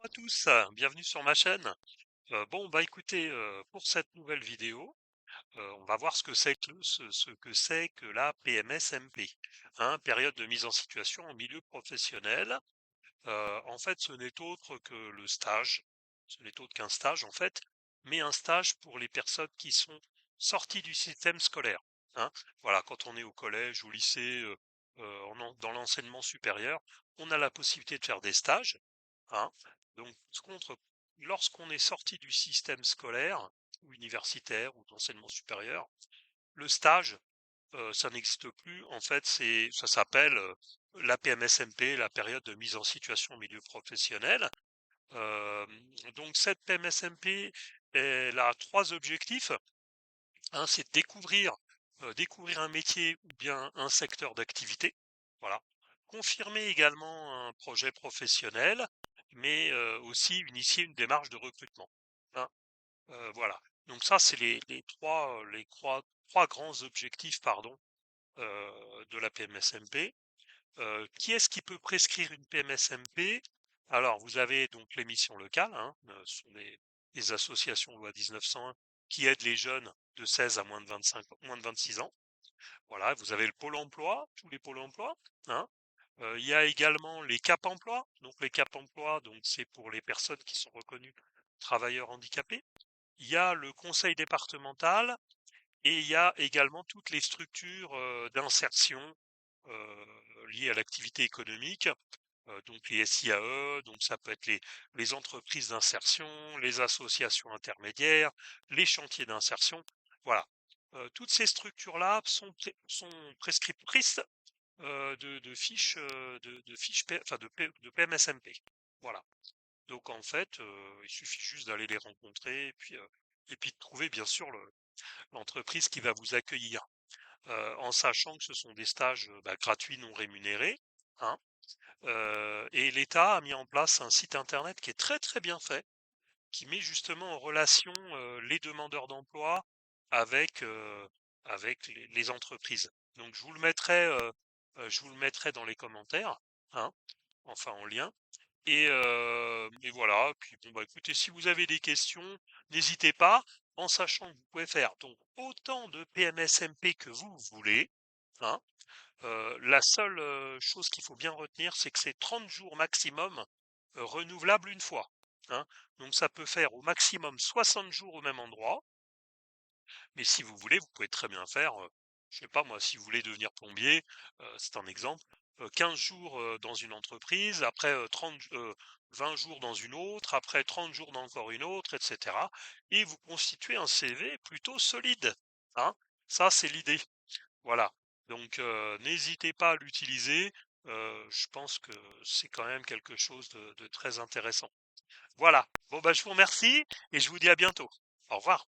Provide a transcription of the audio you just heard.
Bonjour à tous, bienvenue sur ma chaîne. Bon, bah écoutez, pour cette nouvelle vidéo, on va voir ce que c'est que, ce que c'est que la PMSMP, hein, période de mise en situation en milieu professionnel. En fait, ce n'est autre que le stage, ce n'est autre qu'un stage en fait, mais un stage pour les personnes qui sont sorties du système scolaire, hein. Voilà, quand on est au collège, au lycée, dans l'enseignement supérieur, on a la possibilité de faire des stages, hein. Donc, lorsqu'on est sorti du système scolaire ou universitaire ou d'enseignement supérieur, le stage, ça n'existe plus. En fait, ça s'appelle la PMSMP, la période de mise en situation au milieu professionnel. Euh, donc, cette PMSMP, elle a trois objectifs. Un, c'est de découvrir un métier ou bien un secteur d'activité. Voilà. Confirmer également un projet professionnel, mais aussi initier une démarche de recrutement, hein. Voilà. Donc ça, c'est les trois grands objectifs, pardon, de la PMSMP. Qui est-ce qui peut prescrire une PMSMP? Alors, vous avez donc les missions locales, hein, ce sont les associations loi 1901 qui aident les jeunes de 16 à moins de 26 ans. Voilà, vous avez le pôle emploi, tous les pôles emploi, hein. Il y a également les cap emploi. Donc les cap emploi, donc c'est pour les personnes qui sont reconnues travailleurs handicapés. Il y a le conseil départemental et il y a également toutes les structures d'insertion liées à l'activité économique, donc les SIAE, donc ça peut être les entreprises d'insertion, les associations intermédiaires, les chantiers d'insertion. Voilà. Toutes ces structures-là sont prescriptrices de fiches, enfin de PMSMP. Voilà. Donc en fait, il suffit juste d'aller les rencontrer et puis de trouver bien sûr l'entreprise qui va vous accueillir, en sachant que ce sont des stages gratuits non rémunérés, hein. Et l'État a mis en place un site internet qui est très très bien fait, qui met justement en relation les demandeurs d'emploi avec, avec les entreprises. Donc je vous le mettrai dans les commentaires, hein, enfin en lien. Et voilà, puis bon bah écoutez, si vous avez des questions, n'hésitez pas, en sachant que vous pouvez faire donc autant de PMSMP que vous voulez, hein. La seule chose qu'il faut bien retenir, c'est que c'est 30 jours maximum, renouvelable une fois, hein. Donc ça peut faire au maximum 60 jours au même endroit, mais si vous voulez, vous pouvez très bien faire, je sais pas moi, si vous voulez devenir plombier, c'est un exemple, 15 jours dans une entreprise, après 20 jours dans une autre, après 30 jours dans encore une autre, etc. Et vous constituez un CV plutôt solide, hein. Ça, c'est l'idée. Voilà. Donc, n'hésitez pas à l'utiliser. Je pense que c'est quand même quelque chose de très intéressant. Voilà. Bon, bah, je vous remercie et je vous dis à bientôt. Au revoir.